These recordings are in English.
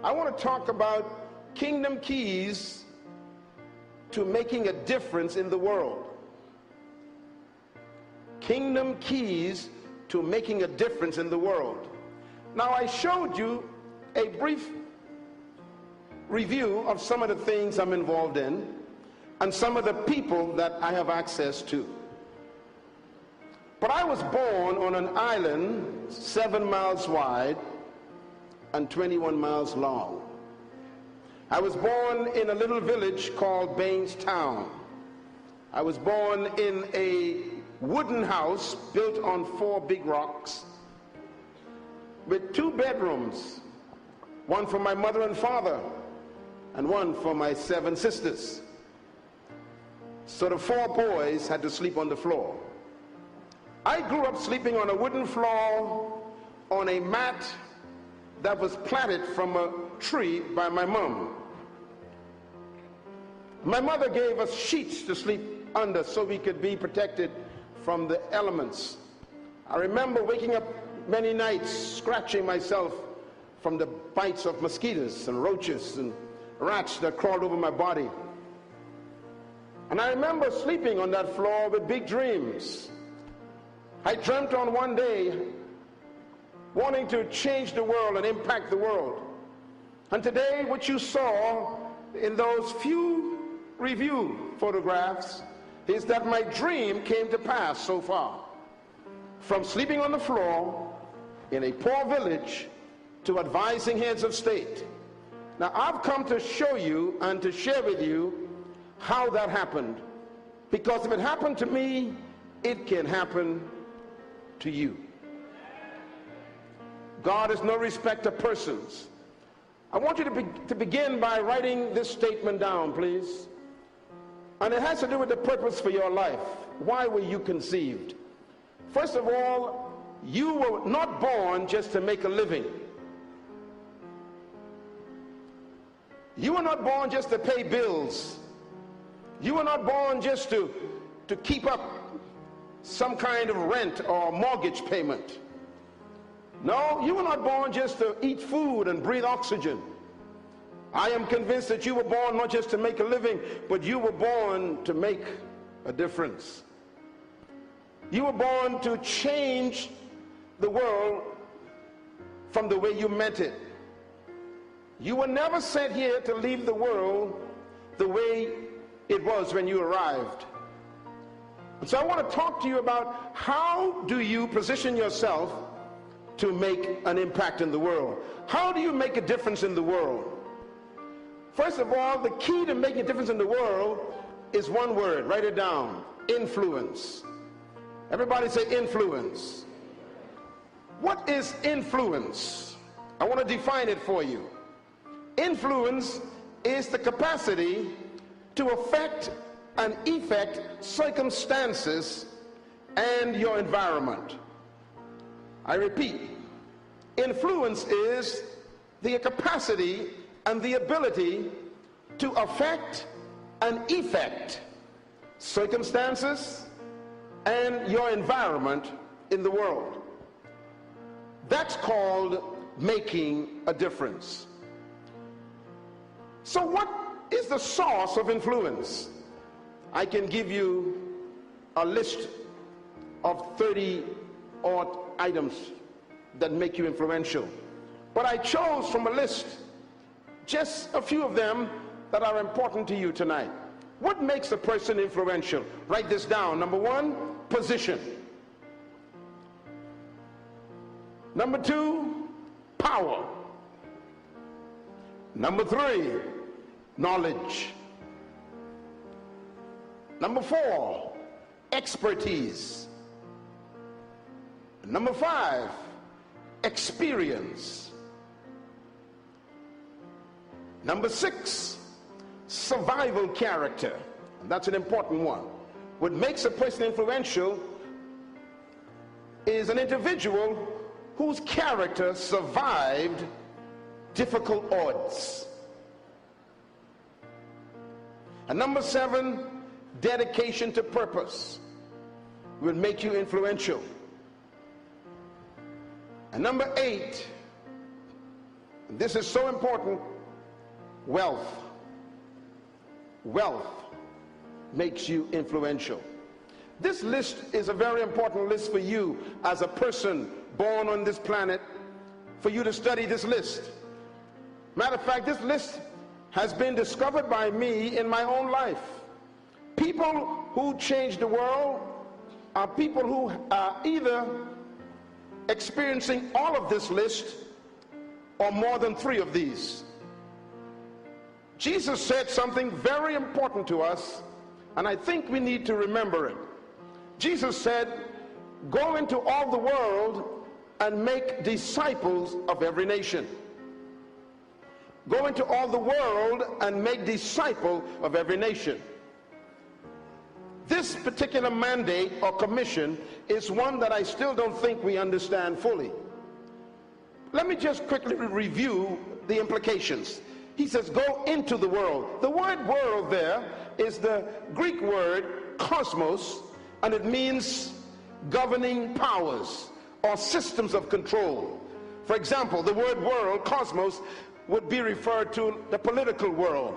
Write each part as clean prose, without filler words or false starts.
I want to talk about kingdom keys to making a difference in the world. Kingdom keys to making a difference in the world. Now, I showed you a brief review of some of the things I'm involved in and some of the people that I have access to. But I was born on an island 7 miles wide and 21 miles long. I was born in a little village called Bainstown. I was born in a wooden house built on 4 big rocks with 2 bedrooms, one for my mother and father and one for my 7 sisters. So the 4 boys had to sleep on the floor. I grew up sleeping on a wooden floor on a mat that was planted from a tree by my mom. My mother gave us sheets to sleep under so we could be protected from the elements. I remember waking up many nights scratching myself from the bites of mosquitoes and roaches and rats that crawled over my body. And I remember sleeping on that floor with big dreams. I dreamt on one day wanting to change the world and impact the world. And today, what you saw in those few review photographs is that my dream came to pass so far. From sleeping on the floor in a poor village to advising heads of state. Now, I've come to show you and to share with you how that happened. Because if it happened to me, it can happen to you. God is no respecter of persons. I want you to begin by writing this statement down, please. And it has to do with the purpose for your life. Why were you conceived? First of all, you were not born just to make a living. You were not born just to pay bills. You were not born just to keep up some kind of rent or mortgage payment. No, you were not born just to eat food and breathe oxygen. I am convinced that you were born not just to make a living, but you were born to make a difference. You were born to change the world from the way you meant it. You were never sent here to leave the world the way it was when you arrived. And so I want to talk to you about how do you position yourself to make an impact in the world. How do you make a difference in the world? First of all, the key to making a difference in the world is one word. Write it down. Influence. Everybody say influence. What is influence? I want to define it for you. Influence is the capacity to affect and effect circumstances and your environment. I repeat, influence is the capacity and the ability to affect and effect circumstances and your environment in the world. That's called making a difference. So what is the source of influence? I can give you a list of 30-odd items that make you influential. But I chose from a list just a few of them that are important to you tonight. What makes a person influential? Write this down. Number 1, position. Number 2, power. Number 3, knowledge. Number 4, expertise. Number 5, experience. Number 6, survival character. That's an important one. What makes a person influential is an individual whose character survived difficult odds. And number 7, dedication to purpose will make you influential. And number 8, This is so important. Wealth makes you influential. This list is a very important list for you as a person born on this planet, for you to study this list. Matter of fact, this list has been discovered by me in my own life. People who change the world are people who are either experiencing all of this list or more than 3 of these. Jesus said something very important to us, and I think we need to remember it. Jesus said, go into all the world and make disciples of every nation. Go into all the world and make disciples of every nation. This particular mandate or commission is one that I still don't think we understand fully. Let me just quickly review the implications. He says, go into the world. The word world there is the Greek word cosmos, and it means governing powers or systems of control. For example, the word world, cosmos, would be referred to the political world.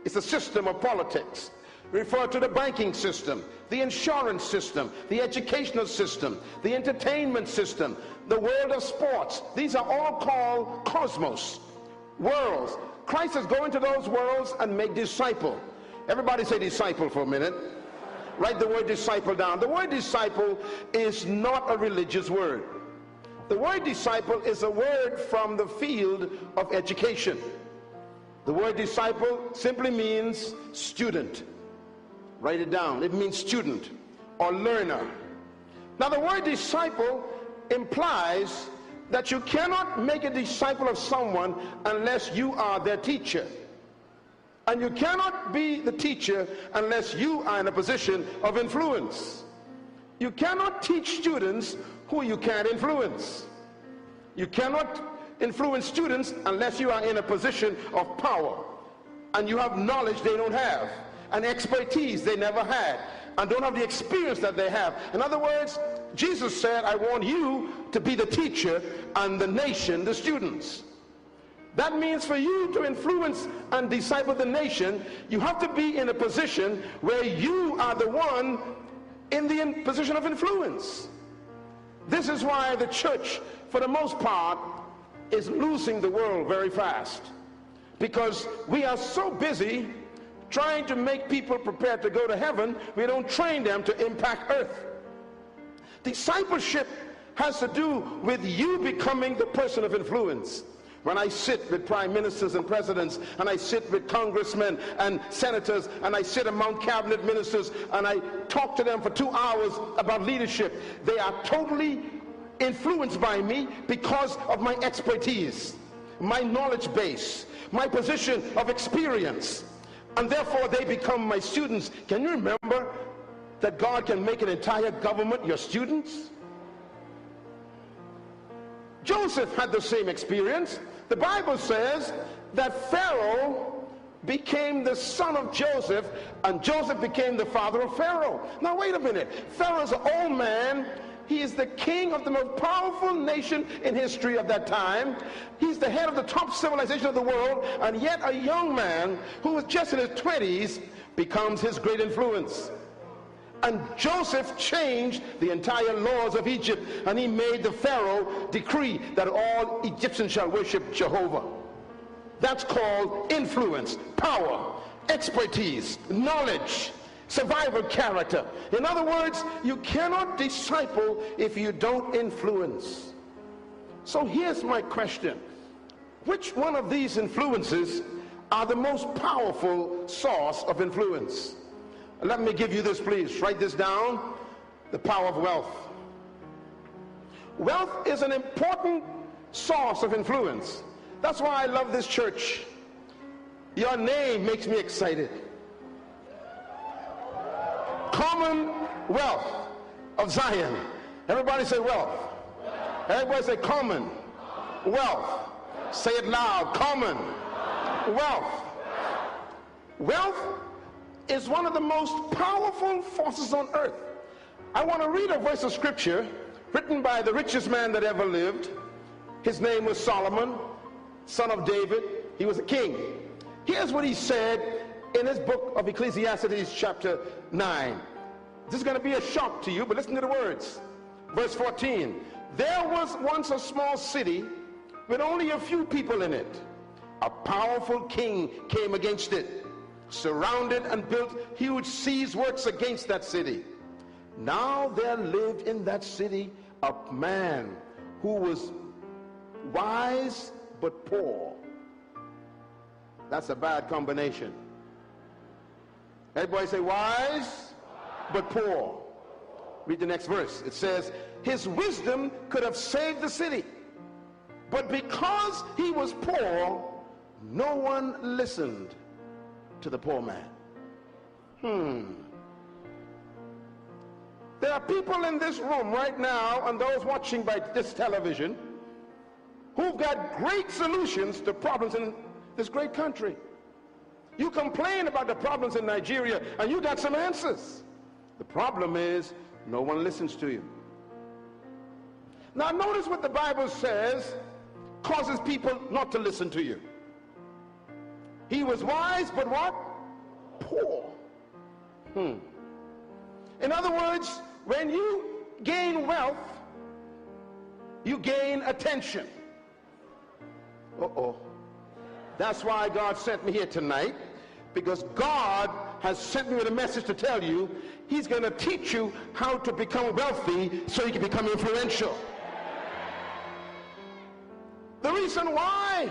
It's a system of politics. Refer to the banking system, the insurance system, the educational system, the entertainment system, the world of sports. These are all called cosmos, worlds. Christ is going to those worlds and make disciple. Everybody say disciple for a minute. Write the word disciple down. The word disciple is not a religious word. The word disciple is a word from the field of education. The word disciple simply means student. Write it down. It means student or learner. Now, the word disciple implies that you cannot make a disciple of someone unless you are their teacher. And you cannot be the teacher unless you are in a position of influence. You cannot teach students who you can't influence. You cannot influence students unless you are in a position of power and you have knowledge they don't have, and expertise they never had, and don't have the experience that they have. In other words, Jesus said, I want you to be the teacher and the nation the students. That means for you to influence and disciple the nation, you have to be in a position where you are the one in the position of influence. This is why the church, for the most part, is losing the world very fast, because we are so busy trying to make people prepared to go to heaven, we don't train them to impact earth. Discipleship has to do with you becoming the person of influence. When I sit with prime ministers and presidents, and I sit with congressmen and senators, and I sit among cabinet ministers, and I talk to them for 2 hours about leadership, they are totally influenced by me because of my expertise, my knowledge base, my position of experience. And therefore they become my students. Can you remember that God can make an entire government your students? Joseph had the same experience. The Bible says that Pharaoh became the son of Joseph, and Joseph became the father of Pharaoh. Now wait a minute. Pharaoh's an old man. He is the king of the most powerful nation in history of that time. He's the head of the top civilization of the world, and yet a young man who was just in his 20s becomes his great influence. And Joseph changed the entire laws of Egypt, and he made the Pharaoh decree that all Egyptians shall worship Jehovah. That's called influence, power, expertise, knowledge, survival character. In other words, you cannot disciple if you don't influence. So here's my question. Which one of these influences are the most powerful source of influence? Let me give you this, please. Write this down. The power of wealth. Wealth is an important source of influence. That's why I love this church. Your name makes me excited. Commonwealth of Zion. Everybody say wealth. Everybody say common wealth. Say it loud. Common wealth. Wealth is one of the most powerful forces on earth. I want to read a verse of scripture written by the richest man that ever lived. His name was Solomon. son of David. He was a king. Here's what he said in his book of Ecclesiastes chapter 9. This is going to be a shock to you, but listen to the words. Verse 14. There was once a small city with only a few people in it. A powerful king came against it, surrounded and built huge siege works against that city. Now there lived in that city a man who was wise but poor. That's a bad combination. Everybody say wise but poor. Read the next verse. It says, his wisdom could have saved the city, but because he was poor, no one listened to the poor man. There are people in this room right now and those watching by this television who've got great solutions to problems in this great country. You complain about the problems in Nigeria and you got some answers. The problem is no one listens to you. Now notice what the Bible says causes people not to listen to you. He was wise, but what? Poor. In other words, when you gain wealth, you gain attention. That's why God sent me here tonight, because God has sent me with a message to tell you he's going to teach you how to become wealthy so you can become influential. The reason why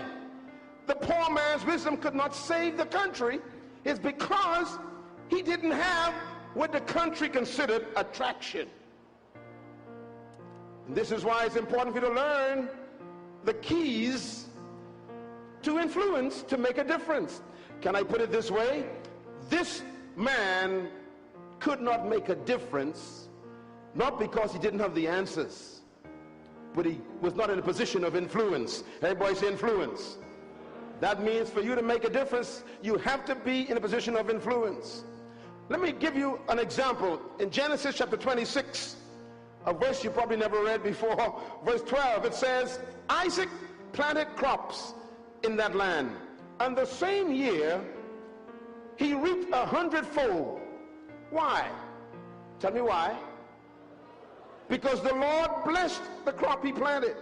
the poor man's wisdom could not save the country is because he didn't have what the country considered attraction. And this is why it's important for you to learn the keys to influence to make a difference. Can I put it this way? This man could not make a difference, not because he didn't have the answers, but he was not in a position of influence. Everybody say influence. That means for you to make a difference, you have to be in a position of influence. Let me give you an example. In Genesis chapter 26, a verse you probably never read before, verse 12, it says, Isaac planted crops in that land, and the same year he reaped 100-fold. Why? Tell me why. Because the Lord blessed the crop he planted.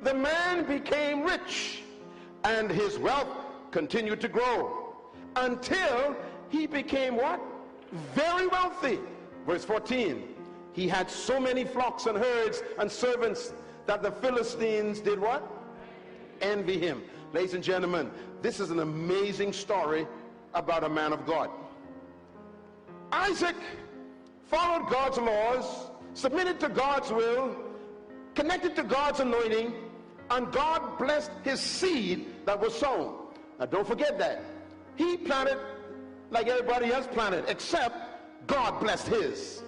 The man became rich, and his wealth continued to grow until he became what? Very wealthy. Verse 14. He had so many flocks and herds and servants that the Philistines did what? Envy him. Ladies and gentlemen, this is an amazing story about a man of God. Isaac followed God's laws, submitted to God's will, connected to God's anointing, and God blessed his seed that was sown. Now don't forget that. He planted like everybody else planted, except God blessed his.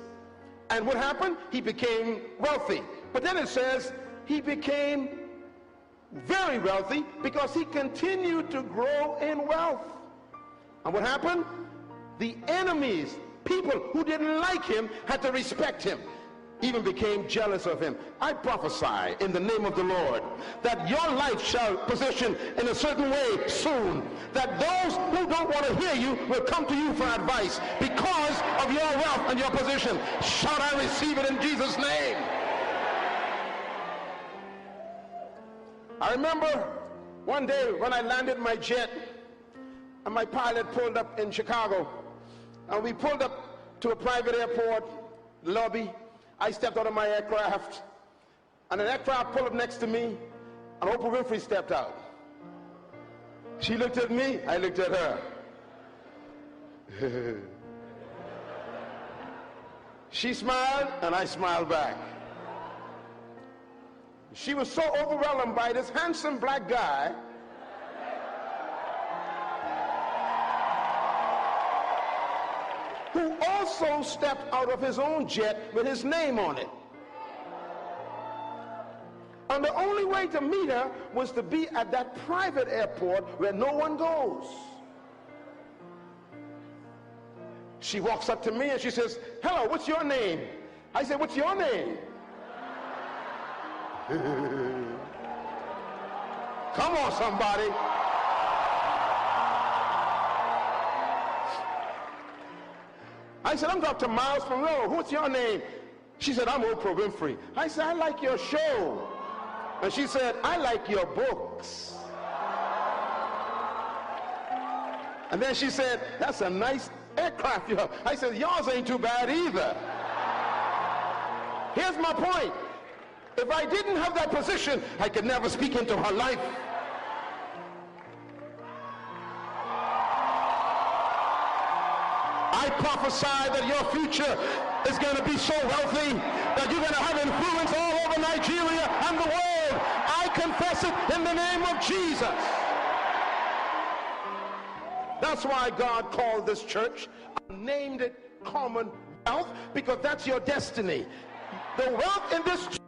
And what happened? He became wealthy. But then it says he became very wealthy because he continued to grow in wealth. And what happened? The enemies, people who didn't like him, had to respect him, even became jealous of him. I prophesy in the name of the Lord that your life shall position in a certain way soon, that those who don't want to hear you will come to you for advice because of your wealth and your position. Shout, I receive it in Jesus' name. I remember one day when I landed my jet and my pilot pulled up in Chicago, and we pulled up to a private airport lobby. I stepped out of my aircraft, and an aircraft pulled up next to me, and Oprah Winfrey stepped out. She looked at me, I looked at her. She smiled, and I smiled back. She was so overwhelmed by this handsome black guy who also stepped out of his own jet with his name on it. And the only way to meet her was to be at that private airport where no one goes. She walks up to me and she says, hello, what's your name? I said, what's your name? Come on, somebody. I said, I'm Dr. Myles Munroe. What's your name? She said, I'm Oprah Winfrey. I said, I like your show. And she said, I like your books. And then she said, that's a nice aircraft you have. I said, yours ain't too bad either. Here's my point. If I didn't have that position, I could never speak into her life. I prophesy that your future is going to be so wealthy that you're going to have influence all over Nigeria and the world. I confess it in the name of Jesus. That's why God called this church, named it Commonwealth, because that's your destiny. The wealth in this church.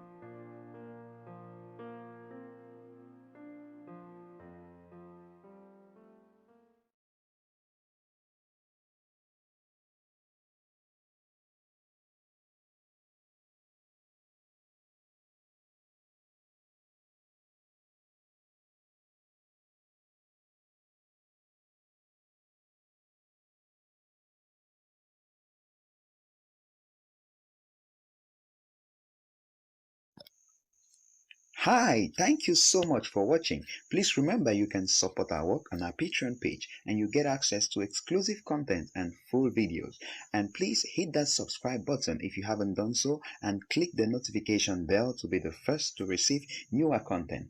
Hi, thank you so much for watching. Please remember you can support our work on our Patreon page and you get access to exclusive content and full videos. And please hit that subscribe button if you haven't done so and click the notification bell to be the first to receive newer content.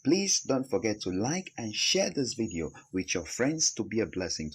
Please don't forget to like and share this video with your friends to be a blessing.